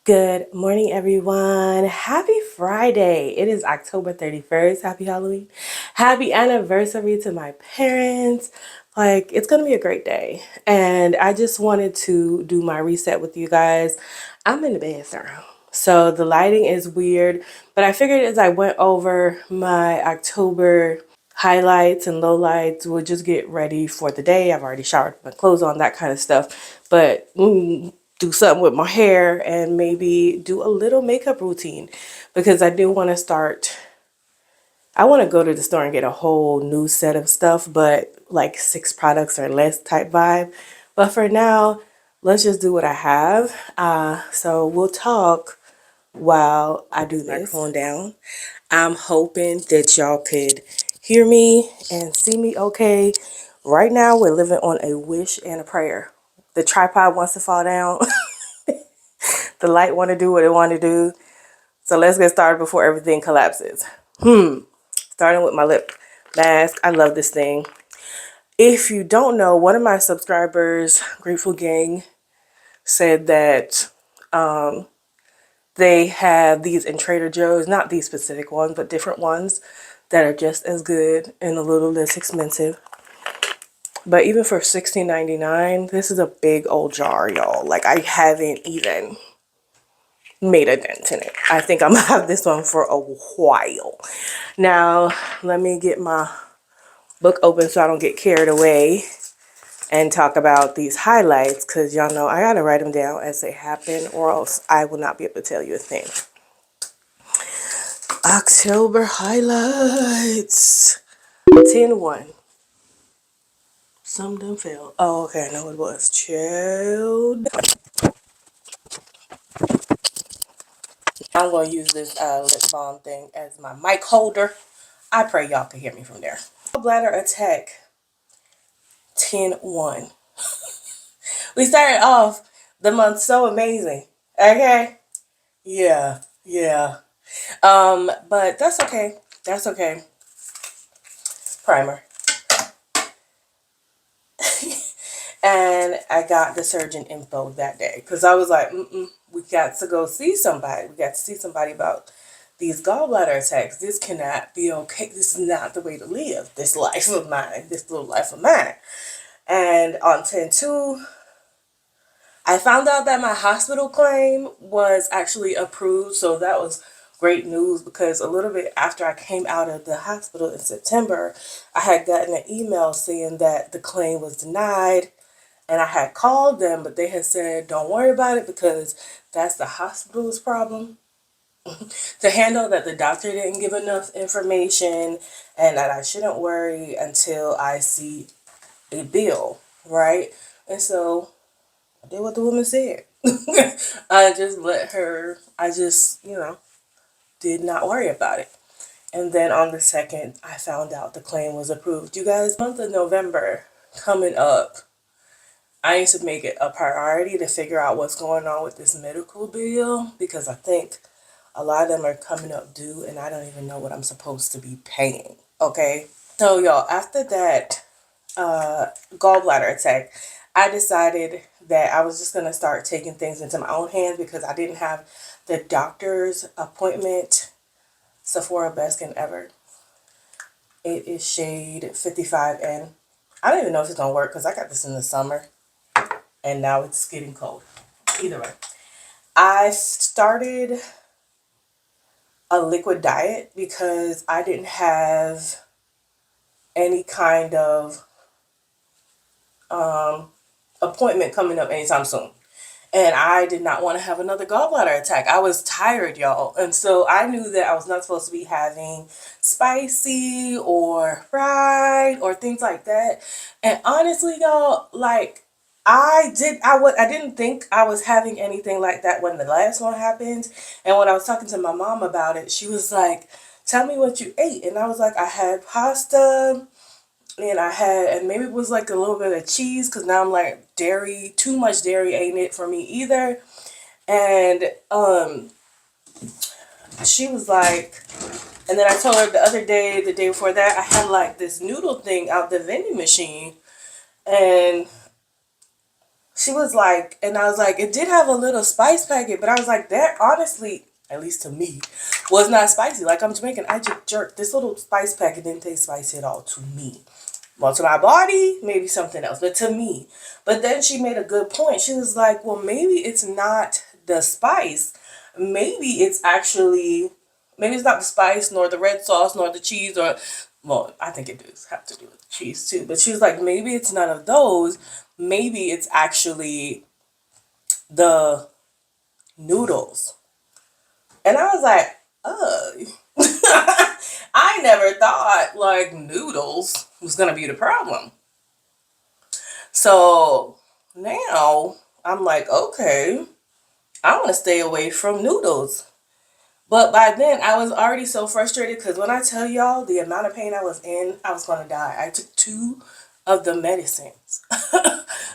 Good morning, everyone. Happy Friday. It is October 31st. Happy Halloween. Happy anniversary to my parents. It's going to be a great day. And I just wanted to do my reset with you guys. I'm in the bathroom. So the lighting is weird, but I figured as I went over my October highlights and lowlights, we'll just get ready for the day. I've already showered, my clothes on, that kind of stuff. But do something with my hair and maybe do a little makeup routine because I do want to start. I want to go to the store and get a whole new set of stuff, but like 6 products or less type vibe. But for now, let's just do what I have. So we'll talk while I do this. Microphone down. I'm hoping that y'all could hear me and see me okay. Right now, we're living on a wish and a prayer. The tripod wants to fall down. The light want to do what it want to do. So let's get started before everything collapses. Starting with my lip mask. I love this thing. If you don't know, one of my subscribers, Grateful Gang, said that they have these in Trader Joe's, not these specific ones, but different ones that are just as good and a little less expensive. But even for $16.99, this is a big old jar, y'all. Like, I haven't even made a dent in it. I think I'm gonna have this one for a while. Now, let me get my book open so I don't get carried away and talk about these highlights because y'all know I gotta write them down as they happen or else I will not be able to tell you a thing. October highlights. 10-1. Some done fell. Oh, okay, I know what it was. Child. I'm going to use this lip balm thing as my mic holder. I pray y'all can hear me from there. Bladder attack. 10-1. We started off the month so amazing. Okay? Yeah. But that's okay. That's okay. Primer. And I got the surgeon info that day because I was like, we got to go see somebody. We got to see somebody about these gallbladder attacks. This cannot be okay. This is not the way to live this life of mine, this little life of mine. And on 10-2, I found out that my hospital claim was actually approved. So that was great news because a little bit after I came out of the hospital in September, I had gotten an email saying that the claim was denied. And I had called them, but they had said, don't worry about it because that's the hospital's problem to handle, that the doctor didn't give enough information and that I shouldn't worry until I see a bill, right? And so I did what the woman said. I just let her, did not worry about it. And then on the 2nd, I found out the claim was approved. You guys, month of November coming up, I need to make it a priority to figure out what's going on with this medical bill because I think a lot of them are coming up due and I don't even know what I'm supposed to be paying. Okay. So y'all, after that gallbladder attack, I decided that I was just going to start taking things into my own hands because I didn't have the doctor's appointment. Sephora Best Skin Ever. It is shade 55N. I don't even know if it's going to work because I got this in the summer and now it's getting cold. Either way, I started a liquid diet because I didn't have any kind of appointment coming up anytime soon. And I did not want to have another gallbladder attack. I was tired, y'all. And so I knew that I was not supposed to be having spicy or fried or things like that. And honestly, y'all, like I didn't think I was having anything like that when the last one happened. And when I was talking to my mom about it, she was like, tell me what you ate. And I was like, I had pasta and maybe it was like a little bit of cheese because now I'm like dairy, too much dairy ain't it for me either. And she was like, and then I told her the other day, the day before that, I had like this noodle thing out the vending machine, and she was like, and I was like, it did have a little spice packet, but I was like, that honestly, at least to me, was not spicy. Like, I'm Jamaican, I just jerked. This little spice packet didn't taste spicy at all to me. Well, to my body, maybe something else, but to me. But then she made a good point. She was like, well, maybe it's not the spice. Maybe it's actually, maybe it's not the spice, nor the red sauce, nor the cheese, or, well, I think it does have to do with cheese too. But she was like, maybe it's none of those. Maybe it's actually the noodles. And I was like, I never thought like noodles was gonna be the problem. So now I'm like, okay, I want to stay away from noodles. But by then I was already so frustrated because when I tell y'all the amount of pain I was in, I was gonna die. I took two of the medicines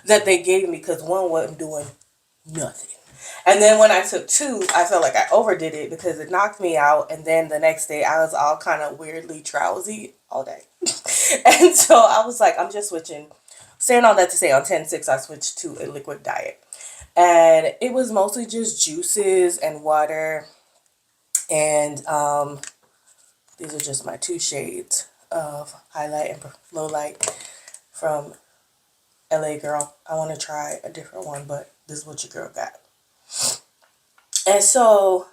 that they gave me because one wasn't doing nothing. And then when I took two, I felt like I overdid it because it knocked me out. And then the next day, I was all kind of weirdly drowsy all day. And so I was like, I'm just switching. Saying all that to say, on 10/6, I switched to a liquid diet. And it was mostly just juices and water. And these are just my two shades of highlight and low light from LA Girl. I want to try a different one, but this is what your girl got. And so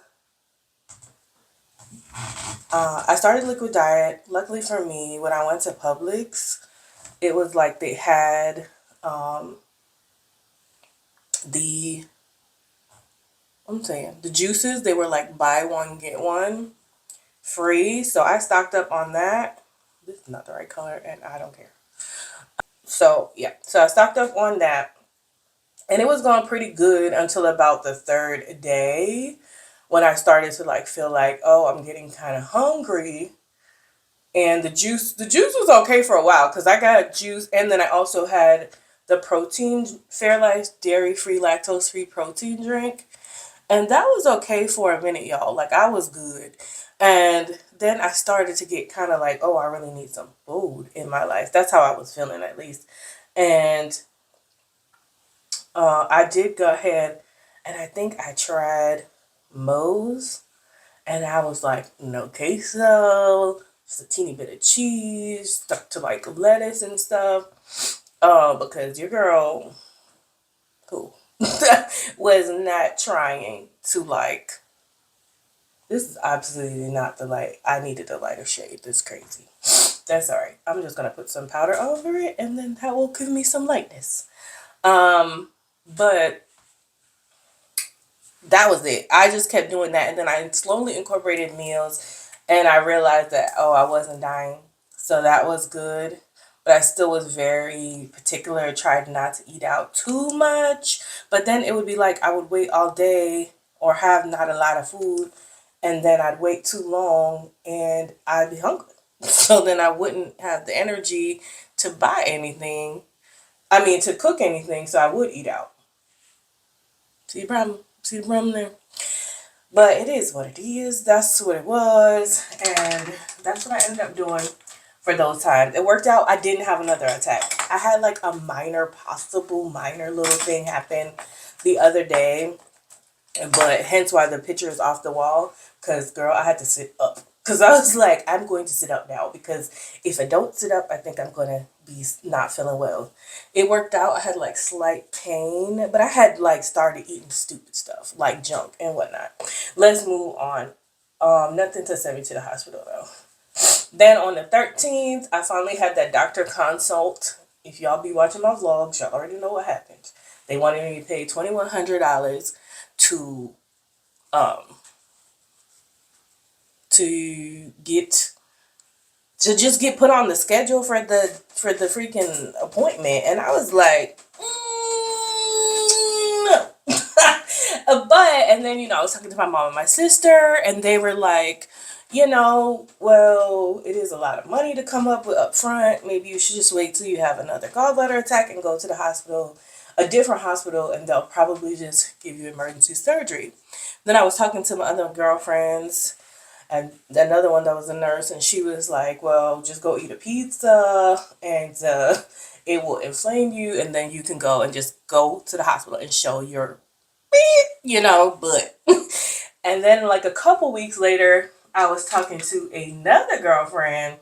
I started liquid diet. Luckily for me, when I went to Publix, it was like they had the I'm saying the juices. They were like buy one get one free. So I stocked up on that. This is not the right color, and I don't care. So yeah, so I stocked up on that, and it was going pretty good until about the third day when I started to like feel like, oh, I'm getting kind of hungry. And the juice was okay for a while because I got juice, and then I also had the protein Fairlife dairy free, lactose free protein drink, and that was okay for a minute, y'all. Like I was good, and then I started to get kind of like, oh, I really need some food in my life. That's how I was feeling at least, and I did go ahead, and I think I tried Moe's. And I was like, no queso, just a teeny bit of cheese, stuck to like lettuce and stuff. Because your girl, who was not trying to like, this is absolutely not the light. I needed a lighter shade. That's crazy. That's all right. I'm just going to put some powder over it and then that will give me some lightness. But that was it. I just kept doing that, and then I slowly incorporated meals, and I realized that oh, I wasn't dying, so that was good. But I still was very particular. Tried not to eat out too much, but then it would be like I would wait all day or have not a lot of food, and then I'd wait too long, and I'd be hungry. So then I wouldn't have the energy to buy anything. I mean, to cook anything, so I would eat out. See the problem? See the problem there? But it is what it is. That's what it was. And that's what I ended up doing for those times. It worked out. I didn't have another attack. I had like a possible minor little thing happen the other day. But hence why the picture is off the wall. Because, girl, I had to sit up. Because I was like, I'm going to sit up now. Because if I don't sit up, I think I'm going to be not feeling well. It worked out. I had like slight pain. But I had like started eating stupid stuff. Like junk and whatnot. Let's move on. Nothing to send me to the hospital though. Then on the 13th, I finally had that doctor consult. If y'all be watching my vlogs, y'all already know what happened. They wanted me to pay $2,100 to um get to just get put on the schedule for the freaking appointment, and I was like, no. But and then I was talking to my mom and my sister, and they were like, well, it is a lot of money to come up with up front. Maybe you should just wait till you have another gallbladder attack and go to the hospital, a different hospital, and they'll probably just give you emergency surgery. Then I was talking to my other girlfriends and another one that was a nurse, and she was like, well, just go eat a pizza and it will inflame you, and then you can go and just go to the hospital and show your, butt. And then like a couple weeks later, I was talking to another girlfriend,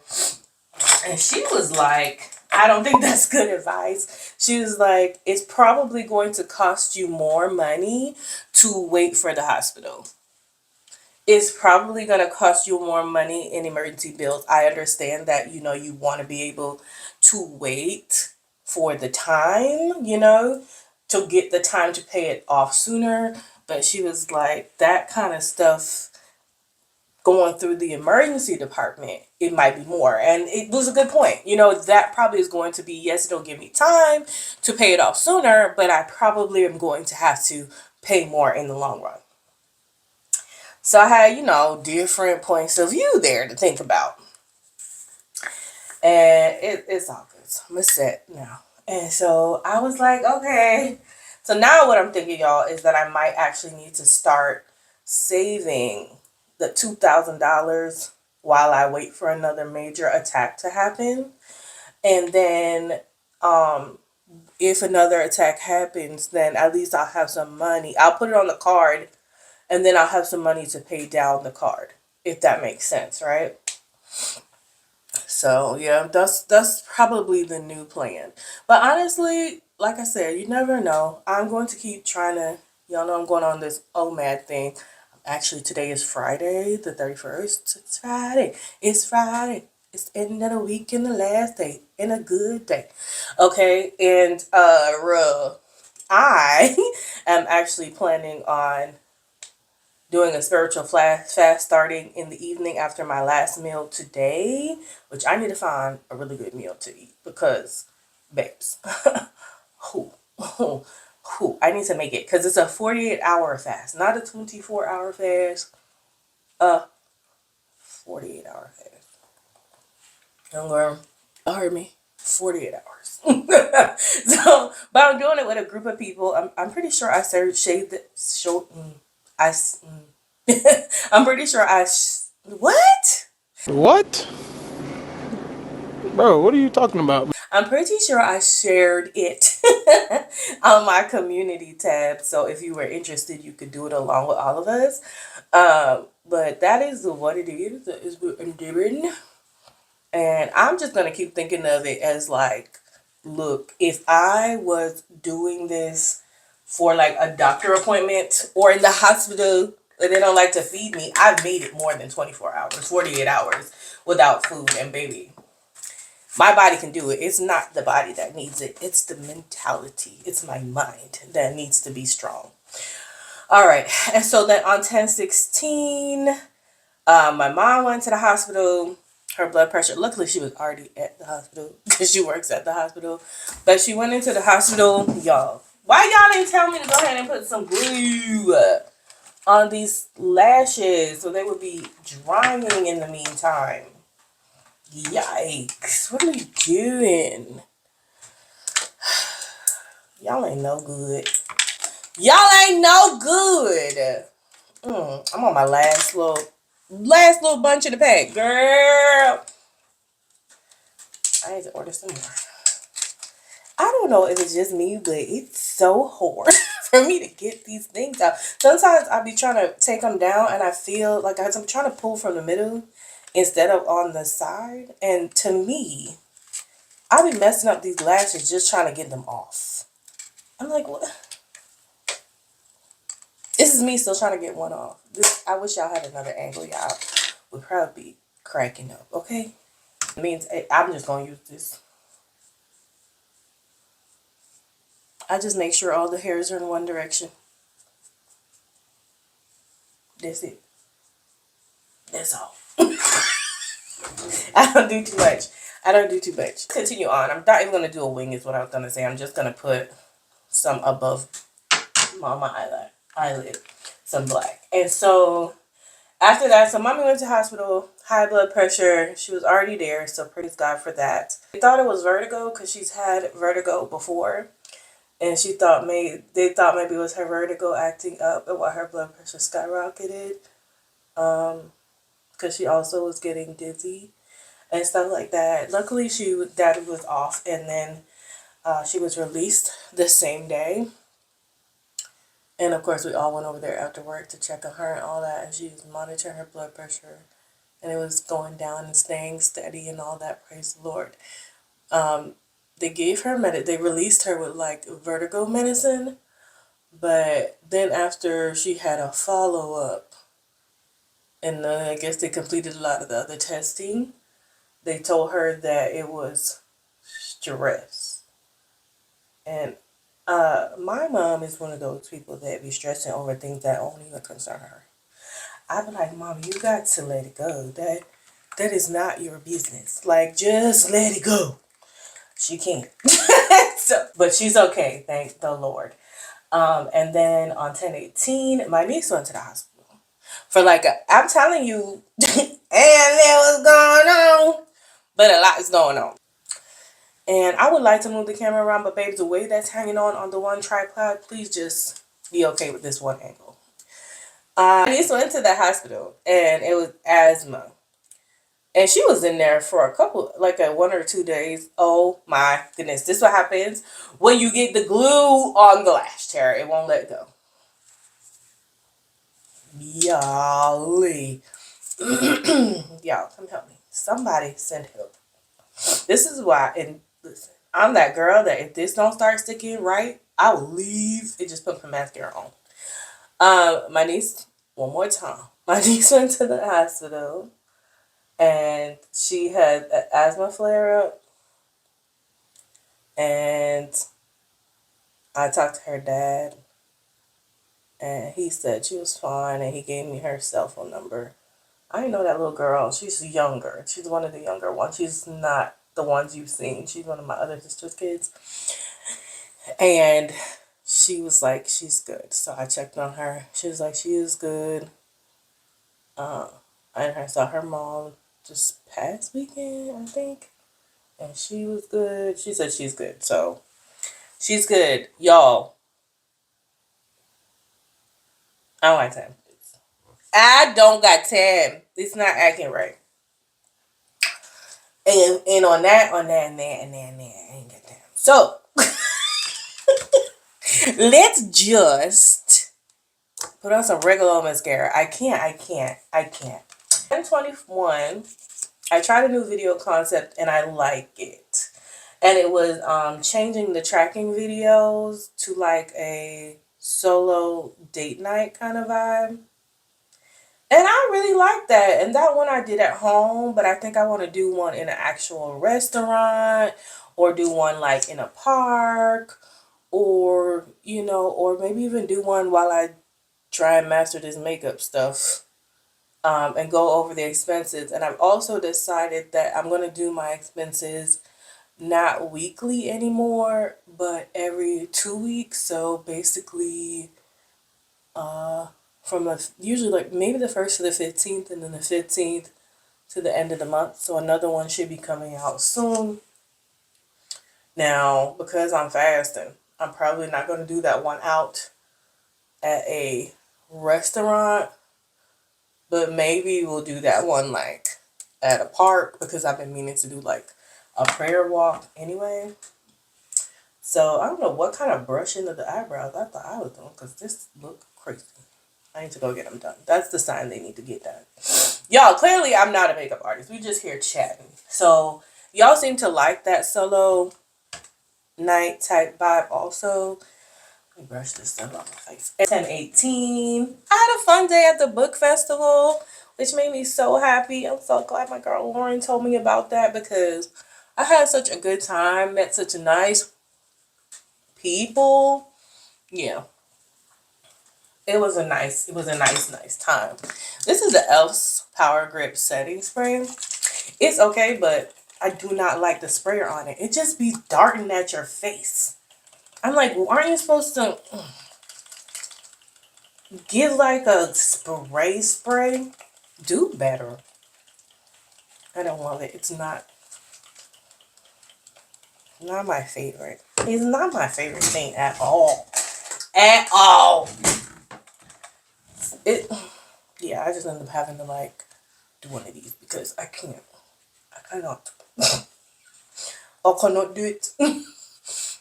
and she was like, I don't think that's good advice. She was like, it's probably going to cost you more money to wait for the hospital. It's probably going to cost you more money in emergency bills. I understand that, you want to be able to wait for the time, to get the time to pay it off sooner. But she was like, that kind of stuff going through the emergency department, it might be more. And it was a good point. That probably is going to be, yes, it'll give me time to pay it off sooner, but I probably am going to have to pay more in the long run. So I had, different points of view there to think about. And it's all good. So I'm set now. And so I was like, okay. So now what I'm thinking, y'all, is that I might actually need to start saving the $2,000 while I wait for another major attack to happen. And then if another attack happens, then at least I'll have some money. I'll put it on the card, and then I'll have some money to pay down the card, if that makes sense, right? So yeah, that's probably the new plan. But honestly, like I said, you never know. I'm going to keep trying to, y'all know I'm going on this OMAD thing. Actually, today is Friday, the 31st. It's Friday. It's Friday. It's the end of the week and the last day and a good day. Okay, and I am actually planning on doing a spiritual fast starting in the evening after my last meal today, which I need to find a really good meal to eat because, babes, who, I need to make it because it's a 48-hour fast, not a 24-hour fast, a 48-hour fast. Don't worry, you heard me. 48 hours. So, but I'm doing it with a group of people. I'm pretty sure I served shade show. I'm pretty sure what? What? Bro, what are you talking about? I'm pretty sure I shared it on my community tab. So if you were interested, you could do it along with all of us. But that is what it is. That is what I'm doing. And I'm just going to keep thinking of it as like, look, if I was doing this for like a doctor appointment or in the hospital and they don't like to feed me, I've made it more than 24 hours, 48 hours without food. And baby, my body can do it. It's not the body that needs it. It's the mentality. It's my mind that needs to be strong. All right. And so then on 10/16, my mom went to the hospital. Her blood pressure, luckily she was already at the hospital because she works at the hospital. But she went into the hospital, y'all. Why y'all didn't tell me to go ahead and put some glue on these lashes so they would be drying in the meantime? Yikes. What are you doing? Y'all ain't no good. Y'all ain't no good. I'm on my last little bunch of the pack, girl. I need to order some more. I don't know if it's just me, but it's so hard for me to get these things out. Sometimes I be trying to take them down and I feel like I'm trying to pull from the middle instead of on the side. And to me, I be messing up these lashes just trying to get them off. I'm like, what? This is me still trying to get one off. I wish y'all had another angle. Y'all would probably be cracking up, okay? It means I'm just going to use this. I just make sure all the hairs are in one direction. That's it. That's all. I don't do too much. I don't do too much. Continue on. I'm not even going to do a wing is what I was going to say. I'm just going to put some above my eyelid. Some black. And so after that, so mommy went to hospital, high blood pressure. She was already there, so praise God for that. They thought it was vertigo because she's had vertigo before. And they thought maybe it was her vertigo acting up and why her blood pressure skyrocketed. Because she also was getting dizzy and stuff like that. Luckily, that was off. And then She was released the same day. And of course, we all went over there after work to check on her and all that. And she was monitoring her blood pressure. And it was going down and staying steady and all that. Praise the Lord. They gave her they released her with like vertigo medicine. But then after she had a follow up, and I guess they completed a lot of the other testing, they told her that it was stress. And my mom is one of those people that be stressing over things that don't even concern her. I be like, Mom, you got to let it go. That is not your business. Like, just let it go. She can't. So, but she's okay, thank the Lord. And then on 10/18, my niece went to the hospital for like I'm telling you, and there was going on, but a lot is going on. And I would like to move the camera around, but babe, the way that's hanging on the one tripod, please just be okay with this one angle. My niece went to the hospital, and it was asthma. And she was in there for a couple, like a 1 or 2 days. Oh my goodness. This is what happens when you get the glue on the lash tear. It won't let go. Golly. Y'all, come help me. Somebody send help. This is why, and listen, I'm that girl that if this don't start sticking right, I will leave and just put some mascara on. My niece, one more time. My niece went to the hospital and she had an asthma flare up. And I talked to her dad, and he said she was fine, and he gave me her cell phone number. I didn't know that little girl. She's younger. She's one of the younger ones. She's not the ones you've seen. She's one of my other sister's kids. And she was like, she's good. So I checked on her. She was like, she is good. Uh, I saw her mom just past weekend, I think. And she was good. She said she's good. So she's good. Y'all, I don't like time. I don't got time. It's not acting right. And on that, I ain't got time. So let's just put on some regular old mascara. I can't. 10/21, I tried a new video concept and I like it. And it was changing the tracking videos to like a solo date night kind of vibe. And I really like that. And that one I did at home, but I think I want to do one in an actual restaurant or do one like in a park or, or maybe even do one while I try and master this makeup stuff and go over the expenses. And I've also decided that I'm going to do my expenses not weekly anymore, but every 2 weeks. So basically, from usually like maybe the 1st to the 15th, and then the 15th to the end of the month. So another one should be coming out soon. Now, because I'm fasting, I'm probably not going to do that one out at a restaurant, but maybe we'll do that one like at a park because I've been meaning to do like a prayer walk anyway. So I don't know what kind of brushing of the eyebrows I thought I was doing because this looked crazy. I need to go get them done. That's the sign they need to get done. Y'all, clearly I'm not a makeup artist. We just here chatting. So y'all seem to like that solo night type vibe also. Let me brush this stuff off my face. 10/18. I had a fun day at the book festival, which made me so happy. I'm so glad my girl Lauren told me about that because I had such a good time. Met such nice people. Yeah. It was a nice time. This is the e.l.f.'s Power Grip Setting Spray. It's okay, but I do not like the sprayer on it. It just be darting at your face. I'm like, well, aren't you supposed to get like a spray? Do better. I don't love it. It's not my favorite. It's not my favorite thing at all. At all. It yeah, I just end up having to like do one of these because I can't. I cannot. I cannot do it.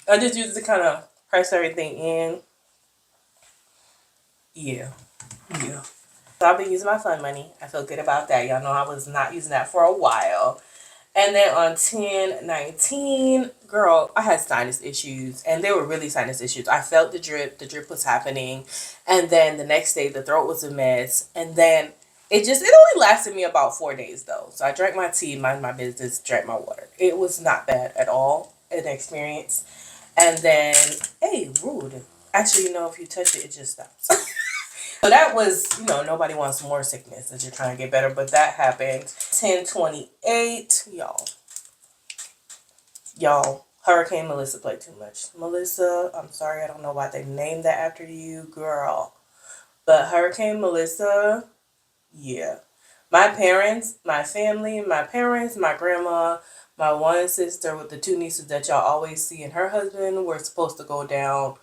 I just use it to kind of press everything in. Yeah, yeah. So I've been using my fun money. I feel good about that. Y'all know I was not using that for a while. And then on 10/19, girl, I had sinus issues, and they were really sinus issues. I felt the drip. The drip was happening. And then the next day, the throat was a mess. And then it only lasted me about 4 days, though. So I drank my tea, mind my business, drank my water. It was not bad at all, an experience. And then, hey, rude. Actually, if you touch it, it just stops. So that was, nobody wants more sickness as you're trying to get better, but that happened. 10/28, y'all, Hurricane Melissa played too much. Melissa, I'm sorry, I don't know why they named that after you, girl. But Hurricane Melissa, yeah. My parents, my family, my parents, my grandma, my one sister with the two nieces that y'all always see, and her husband were supposed to go down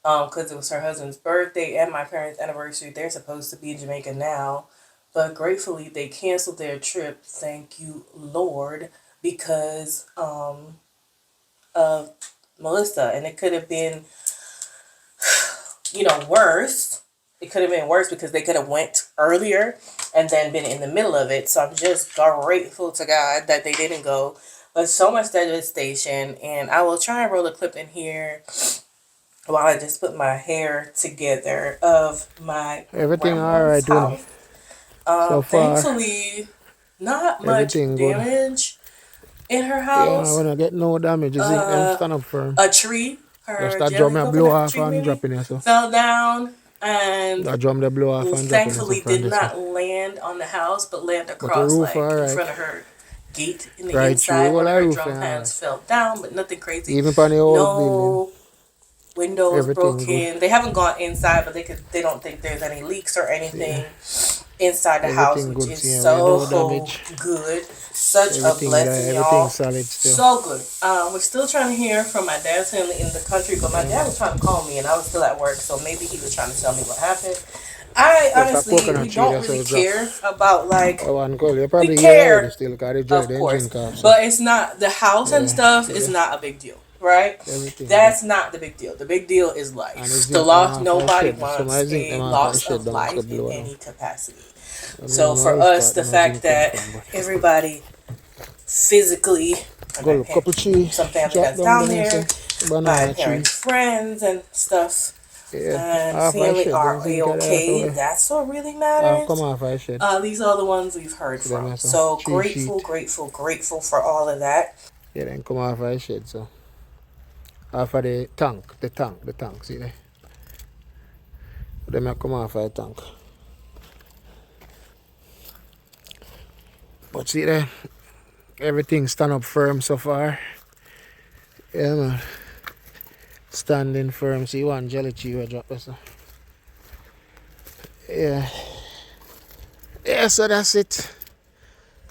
because it was her husband's birthday and my parents' anniversary. They're supposed to be in Jamaica now, but gratefully they canceled their trip. Thank you, Lord, because of Melissa, and it could have been, worse. It could have been worse because they could have went earlier and then been in the middle of it. So I'm just grateful to God that they didn't go. But so much devastation, and I will try and roll a clip in here while I just put my hair together of my Everything grandma's alright, Winnie. house. So far, Thankfully, not much everything good. damage in her Yeah, house. when I get no damage, you see, them stand up firm. A tree, Just her that drum jelly I blow coconut off tree and maybe, drop in here, so. fell down and That drum they blow off and drop in here, so thankfully from did this one. not land on the house, but land But the across roof like in alright. front of her gate in the Right through, inside. all One of our her roof drum alright. pans fell down, but nothing crazy. Even on the old building, No windows everything good. broken. They haven't gone inside, but they don't think there's any leaks or Yeah, anything inside the house, everything which good. is See, we no so damage. good. Such a Everything there, blessing, everything y'all. solid still. So good. We're still trying to hear from my dad's family in the country, but my Yeah, dad man. was trying to call me and I was still at work, so maybe he was trying to tell me what happened. I Just a honestly, we coconut tree, don't that's how really it drop. care about like, Oh, one call. You we probably hear already care, still, because of the engine course, cough, so. but it's not the house and Yeah, stuff see is there. not a big deal, right? Everything good. That's not the big deal. The big deal is And the life. The zinc them loss, off I nobody shed. Some wants I zinc them a off I loss shed of down, so life in below now. any capacity. I don't So know for which us, part the them fact zinc come that from, but. everybody physically, Got my a couple tree some family drop that's down down there, there, so. my Banana tree. parents' friends and stuff, Yeah, and half I family shed. Them are zinc are half a-okay. away. That's what really Half come matters. off I shed. These are the ones we've heard See them from. as a So tree grateful, sheet. grateful, grateful for all of that. Yeah, then come off I shed, so. Half of the tank, see there? Them I come off I tank. But see there, everything stand up firm so far. Yeah, man. Standing firm. See one jelly tree will drop us. Yeah. Yeah, so that's it.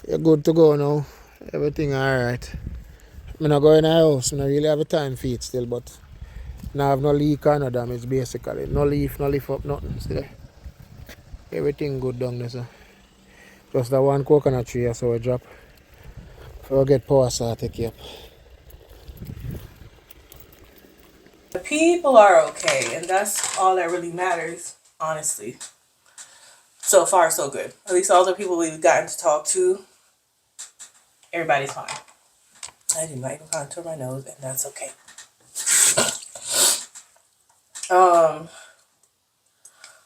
You're good to go now. Everything alright. I'm not going in the house. I don't really have a time for it still, but now I have no leak or no damage basically. No leaf, no leaf up, nothing. See there? Everything good down there, so. Just that one coconut tree, so we drop. So we get power, so I take it up. The people are okay, and that's all that really matters, honestly. So far, so good. At least all the people we've gotten to talk to, everybody's fine. I did not even contour my nose, and that's okay. Um,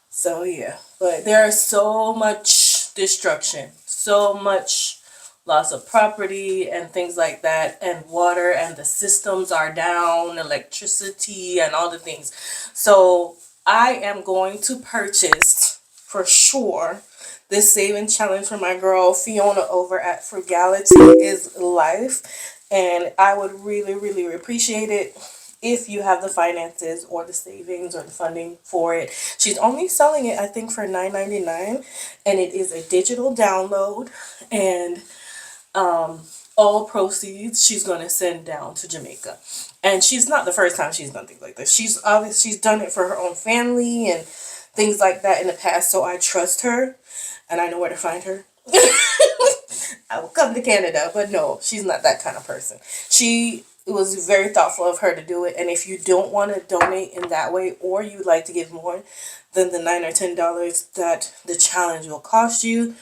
So yeah, but there is so much destruction, so much loss of property and things like that, and water, and the systems are down, electricity, and all the things. So I am going to purchase for sure this saving challenge for my girl Fiona over at Frugality is Life, and I would really, really appreciate it if you have the finances or the savings or the funding for it. She's only selling it, I think, for $9.99, and it is a digital download, and all proceeds she's going to send down to Jamaica. And she's not the first time she's done things like this. She's done it for her own family and things like that in the past, so I trust her and I know where to find her. I will come to Canada, but no, she's not that kind of person. She it was very thoughtful of her to do it. And if you don't want to donate in that way, or you'd like to give more than the $9 or $10 that the challenge will cost you,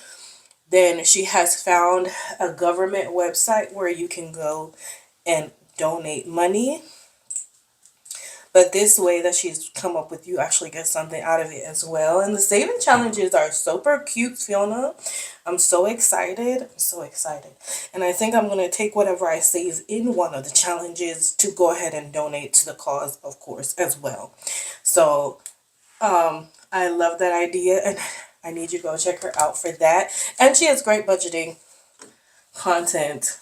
then she has found a government website where you can go and donate money. But this way that she's come up with, you actually get something out of it as well. And the saving challenges are super cute, Fiona. I'm so excited. I'm so excited. And I think I'm going to take whatever I save in one of the challenges to go ahead and donate to the cause, of course, as well. So I love that idea. And I need you to go check her out for that. And she has great budgeting content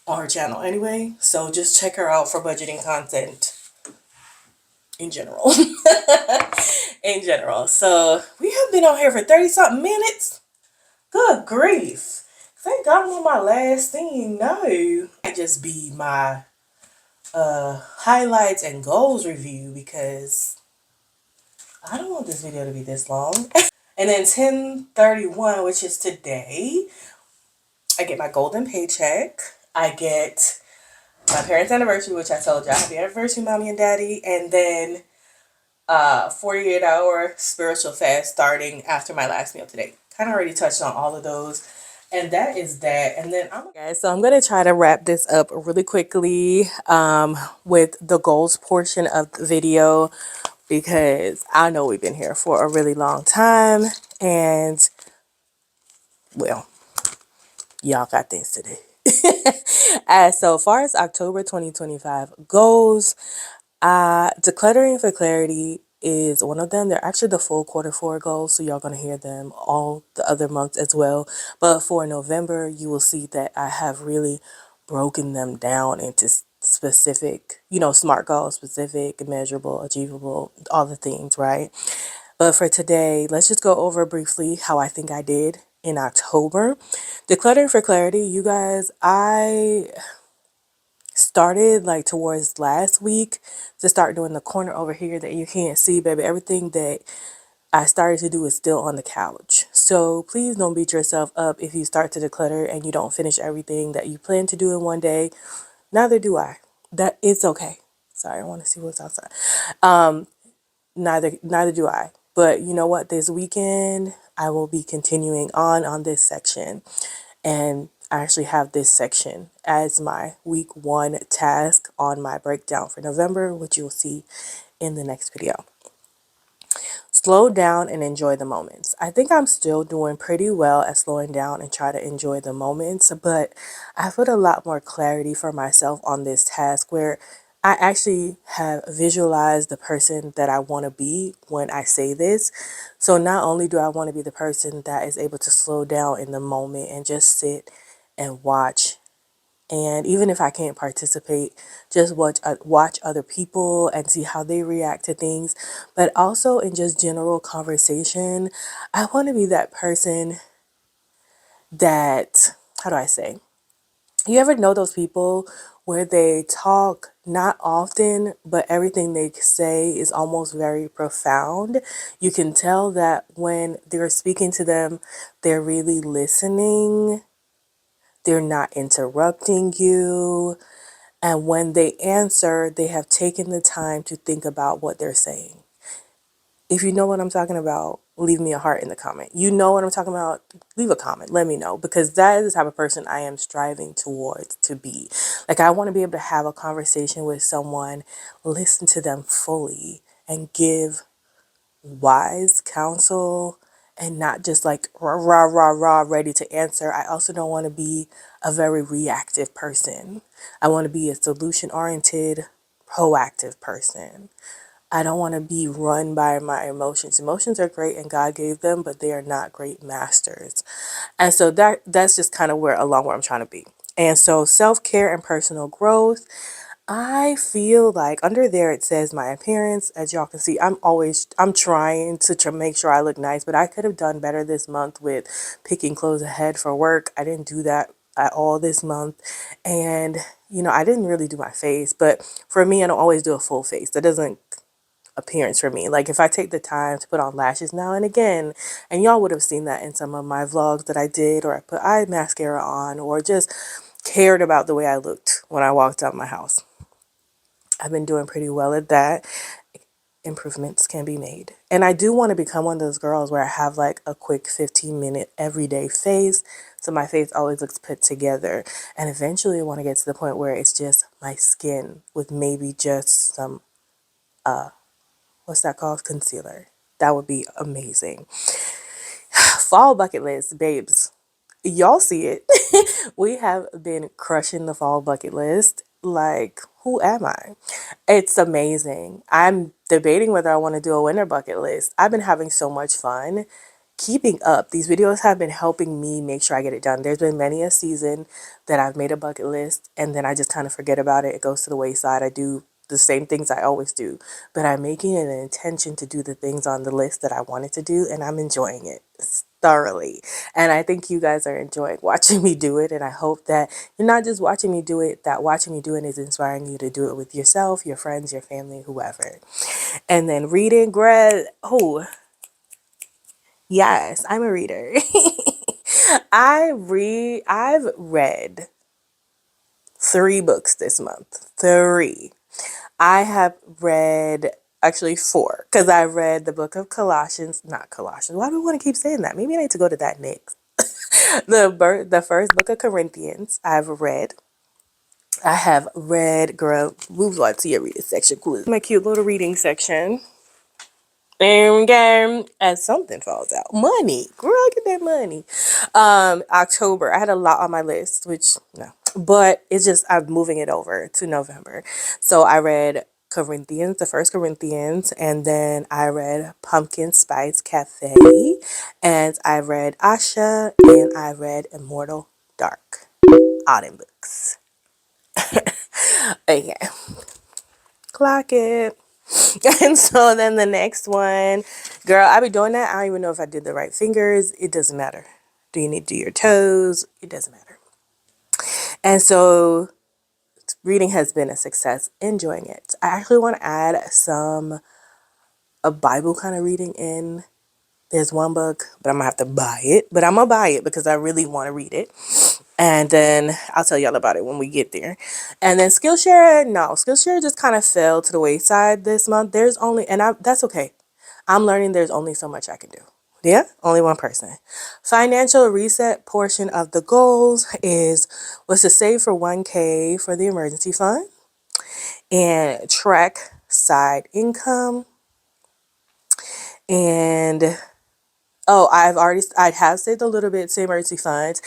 on her channel anyway. So just check her out for budgeting content in general. In general. So we have been on here for 30 something minutes. Good grief. Thank God I'm on my last thing. No. I just be my highlights and goals review because I don't want this video to be this long. And then 10/31, which is today, I get my golden paycheck. I get my parents' anniversary, which I told you, happy anniversary, mommy and daddy. And then 48-hour spiritual fast starting after my last meal today. Kind of already touched on all of those. And that is that. And then I'm going to try to wrap this up really quickly with the goals portion of the video because I know we've been here for a really long time and well, y'all got things to do. As so far as October 2025 goes, decluttering for clarity is one of them. They're actually the full quarter 4 goals, so y'all gonna hear them all the other months as well. But for November, you will see that I have really broken them down into specific, SMART goals, specific, measurable, achievable, all the things, right? But for today, let's just go over briefly how I think I did in October. Decluttering for clarity, you guys, I started like towards last week to start doing the corner over here that you can't see, baby. Everything that I started to do is still on the couch. So please don't beat yourself up if you start to declutter and you don't finish everything that you plan to do in one day. Neither do I. That it's okay. Sorry, I want to see what's outside. Neither do I. But you know what? This weekend I will be continuing on this section. And I actually have this section as my week 1 task on my breakdown for November, which you'll see in the next video. Slow down and enjoy the moments. I think I'm still doing pretty well at slowing down and try to enjoy the moments, but I put a lot more clarity for myself on this task where I actually have visualized the person that I want to be when I say this. So not only do I want to be the person that is able to slow down in the moment and just sit and watch, and even if I can't participate, just watch other people and see how they react to things. But also in just general conversation, I want to be that person that, how do I say? You ever know those people where they talk not often, but everything they say is almost very profound? You can tell that when they're speaking to them, they're really listening. They're not interrupting you. And when they answer, they have taken the time to think about what they're saying. If you know what I'm talking about, leave me a heart in the comment. You know what I'm talking about? Leave a comment. Let me know because that is the type of person I am striving towards to be. Like I want to be able to have a conversation with someone, listen to them fully and give wise counsel and not just like rah, rah, rah, rah, ready to answer. I also don't want to be a very reactive person. I want to be a solution oriented, proactive person. I don't want to be run by my emotions. Emotions are great and God gave them, but they are not great masters. And so that's just kind of where I'm trying to be. And so self-care and personal growth. I feel like under there it says my appearance. As y'all can see, I'm trying to make sure I look nice, but I could have done better this month with picking clothes ahead for work. I didn't do that at all this month. And, I didn't really do my face, but for me, I don't always do a full face. That doesn't appearance for me. Like if I take the time to put on lashes now and again, and y'all would have seen that in some of my vlogs that I did, or I put eye mascara on, or just cared about the way I looked when I walked out my house. I've been doing pretty well at that. Improvements can be made. And I do want to become one of those girls where I have like a quick 15-minute everyday face. So my face always looks put together. And eventually I want to get to the point where it's just my skin with maybe just some, what's that called? Concealer. That would be amazing. Fall bucket list, babes. Y'all see it. We have been crushing the fall bucket list. Like, who am I? It's amazing. I'm debating whether I want to do a winter bucket list. I've been having so much fun keeping up. These videos have been helping me make sure I get it done. There's been many a season that I've made a bucket list and then I just kind of forget about it. It goes to the wayside. I do the same things I always do, but I'm making it an intention to do the things on the list that I wanted to do, and I'm enjoying it thoroughly. And I think you guys are enjoying watching me do it, and I hope that you're not just watching me do it, that watching me do it is inspiring you to do it with yourself, your friends, your family, whoever. And then reading, Greg. Oh, yes, I'm a reader. I've read 3 books this month. 3. I have read actually 4 because I read the book of Colossians, not Colossians. Why do I want to keep saying that? Maybe I need to go to that next. The first book of Corinthians I've read. I have read, girl, move on to your reading section. Cool. My cute little reading section. And as something falls out. Money. Girl, get that money. October. I had a lot on my list, which no. But it's just I'm moving it over to November. So I read Corinthians, the first Corinthians, and then I read Pumpkin Spice Cafe, and I read Asha, and I read Immortal Dark. Autumn books. Okay. Clock it. And so then the next one, girl, I be doing that. I don't even know if I did the right fingers. It doesn't matter. Do you need to do your toes? It doesn't matter. And so reading has been a success. Enjoying it. I actually want to add a Bible kind of reading in. There's one book, but I'm gonna have to buy it. But I'm gonna buy it because I really want to read it. And then I'll tell y'all about it when we get there. And then Skillshare, no, Skillshare just kind of fell to the wayside this month. There's only, that's okay. I'm learning there's only so much I can do. Yeah, only one person. Financial reset portion of the goals was to save for 1K for the emergency fund and track side income. And oh, I have saved a little bit to emergency funds.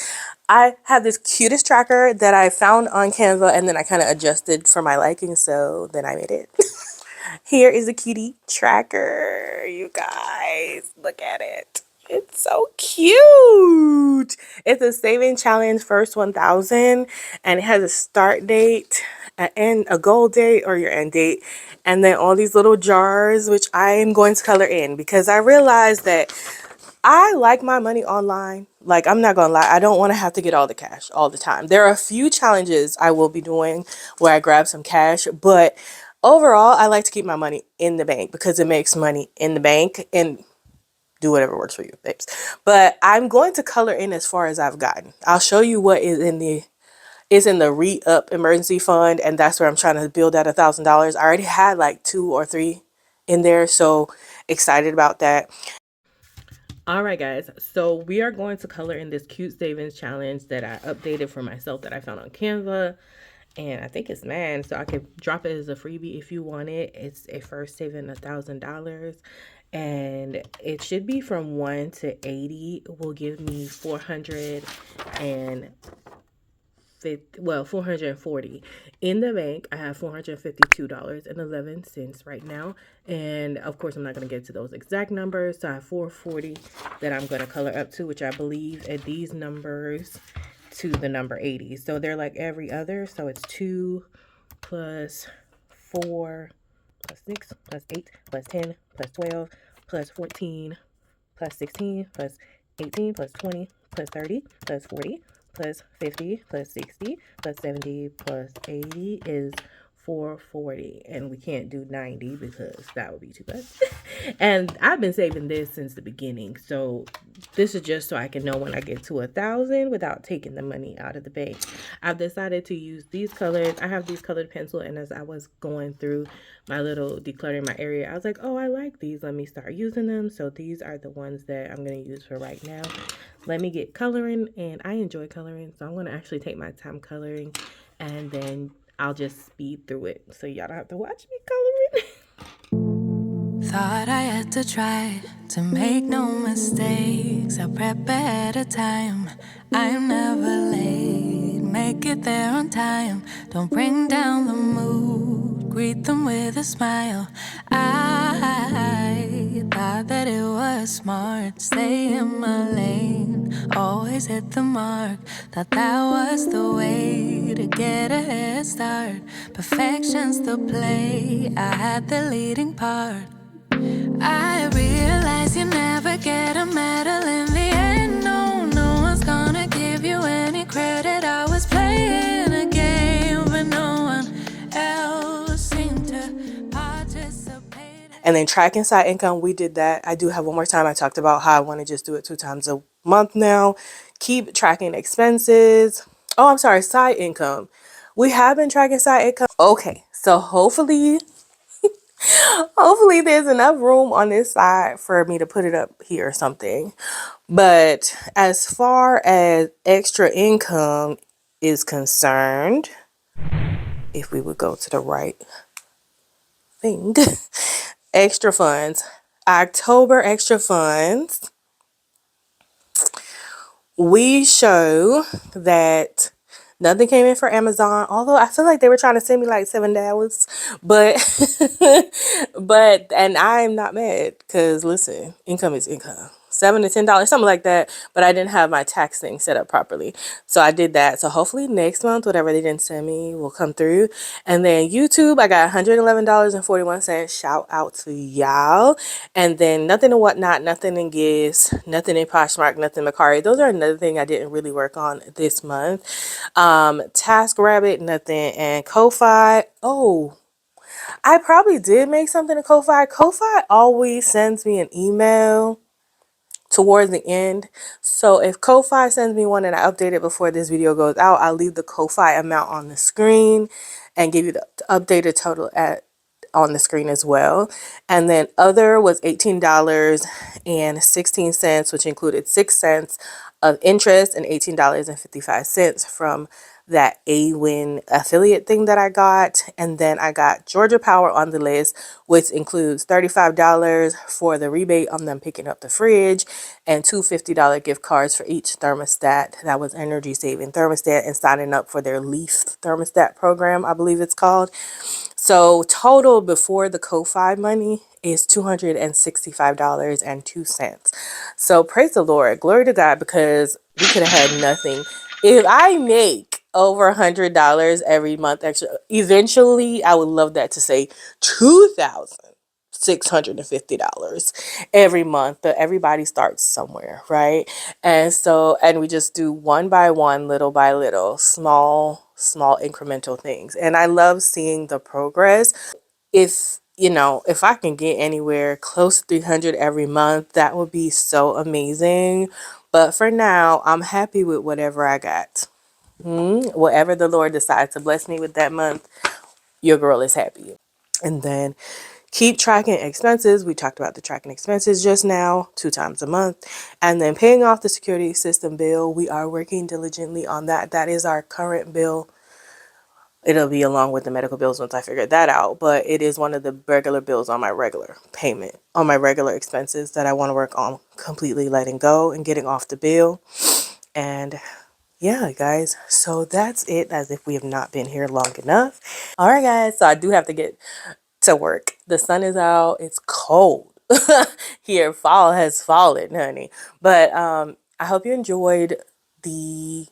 I have this cutest tracker that I found on Canva and then I kind of adjusted for my liking, so then I made it. Here is a cutie tracker, you guys. Look at it. It's so cute. It's a saving challenge first 1,000 and it has a start date, a goal date or your end date, and then all these little jars which I am going to color in because I realized that I like my money online. Like, I'm not gonna lie, I don't want to have to get all the cash all the time. There are a few challenges I will be doing where I grab some cash, but overall, I like to keep my money in the bank because it makes money in the bank and do whatever works for you, babes. But I'm going to color in as far as I've gotten. I'll show you what is in the re-up emergency fund, and that's where I'm trying to build that $1,000. I already had like 2 or 3 in there, so excited about that. All right, guys. So we are going to color in this cute savings challenge that I updated for myself that I found on Canva. And I think it's mine, so I could drop it as a freebie if you want it. It's a first saving $1,000. And it should be from 1 to 80 will give me 400 and 440 in the bank. I have $452.11 right now, and of course I'm not going to get to those exact numbers, so I have 440 that I'm going to color up to, which I believe add these numbers to the number 80, so they're like every other. So it's 2 plus 4 plus 6 plus 8 plus 10 plus 12 plus 14 plus 16 plus 18 plus 20 plus 30 plus 40 plus 50 plus 60 plus 70 plus 80 is 440, and we can't do 90 because that would be too much. And I've been saving this since the beginning, so this is just so I can know when I get to 1,000 without taking the money out of the bank. I've decided to use these colors. I have these colored pencil, and as I was going through my little decluttering my area, I was like, oh, I like these. Let me start using them. So these are the ones that I'm going to use for right now. Let me get coloring, and I enjoy coloring, so I'm going to actually take my time coloring, and then I'll just speed through it so y'all don't have to watch me coloring. Thought I had to try to make no mistakes. I prep ahead of time. I'm never late. Make it there on time. Don't bring down the mood. Greet them with a smile. I thought that it was smart. Stay in my lane. Always hit the mark. Thought that was the way to get a head start. Perfection's the play. I had the leading part. I realize you never get a medal in the end. No, no one's gonna give you any credit. I was playing a game, but no one else seemed to participate. And then tracking side income, we did that. I do have one more time. I talked about how I want to just do it 2 times a month now. Keep tracking expenses. Oh, I'm sorry, side income. We have been tracking side income. Okay, so hopefully there's enough room on this side for me to put it up here or something. But as far as extra income is concerned, if we would go to the right thing, extra funds, October extra funds, we show that nothing came in for Amazon, although I feel like they were trying to send me like $7, but and I am not mad because listen, income is income. $7 to $10, something like that. But I didn't have my tax thing set up properly. So I did that. So hopefully next month, whatever they didn't send me will come through. And then YouTube, I got $111.41. Shout out to y'all. And then nothing in Whatnot, nothing in Giz, nothing in Poshmark, nothing in Macari. Those are another thing I didn't really work on this month. TaskRabbit, nothing. And Ko-Fi, oh, I probably did make something to Ko-Fi. Ko-Fi always sends me an email towards the end. So if Ko-Fi sends me one and I update it before this video goes out, I'll leave the Ko-Fi amount on the screen and give you the updated total at on the screen as well. And then other was $18.16, which included 6 cents of interest and $18.55 from that AWin affiliate thing that I got. And then I got Georgia Power on the list, which includes $35 for the rebate on them picking up the fridge and two $50 gift cards for each thermostat. That was energy saving thermostat and signing up for their Leaf thermostat program, I believe it's called. So total before the Ko-Fi money is $265.02. So praise the Lord, glory to God, because we could have had nothing. If I make over $100 every month extra, eventually I would love that to say $2,650 every month, but everybody starts somewhere, right? And so, and we just do one by one, little by little, small incremental things. And I love seeing the progress. If if I can get anywhere close to 300 every month, that would be so amazing. But for now, I'm happy with whatever I got. Whatever the Lord decides to bless me with that month, your girl is happy. And then keep tracking expenses. We talked about the tracking expenses just now, 2 times a month. And then paying off the security system bill. We are working diligently on that. That is our current bill. It'll be along with the medical bills once I figure that out. But it is one of the regular bills on my regular payment, on my regular expenses that I want to work on completely letting go and getting off the bill. And yeah, guys, so that's it, as if we have not been here long enough. All right, guys, so I do have to get to work. The sun is out. It's cold here. Fall has fallen, honey. But I hope you enjoyed the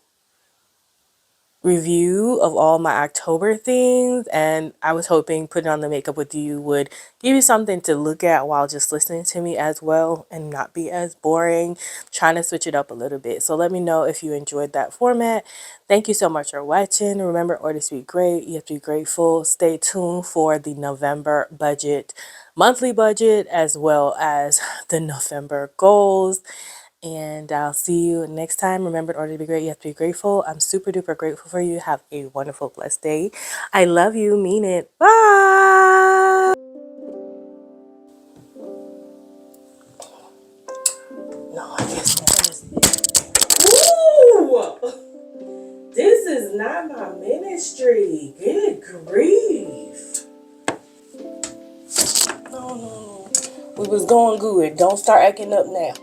review of all my October things, and I was hoping putting on the makeup with you would give you something to look at while just listening to me as well and not be as boring. Trying to switch it up a little bit. So let me know if you enjoyed that format. Thank you so much for watching. Remember, orders to be great. You have to be grateful. Stay tuned for the November budget, monthly budget, as well as the November goals. And I'll see you next time. Remember, in order to be great, you have to be grateful. I'm super duper grateful for you. Have a wonderful, blessed day. I love you. Mean it. Bye. No, I guess that is it. Ooh! This is not my ministry. Good grief. No, no, no. We was going good. Don't start acting up now.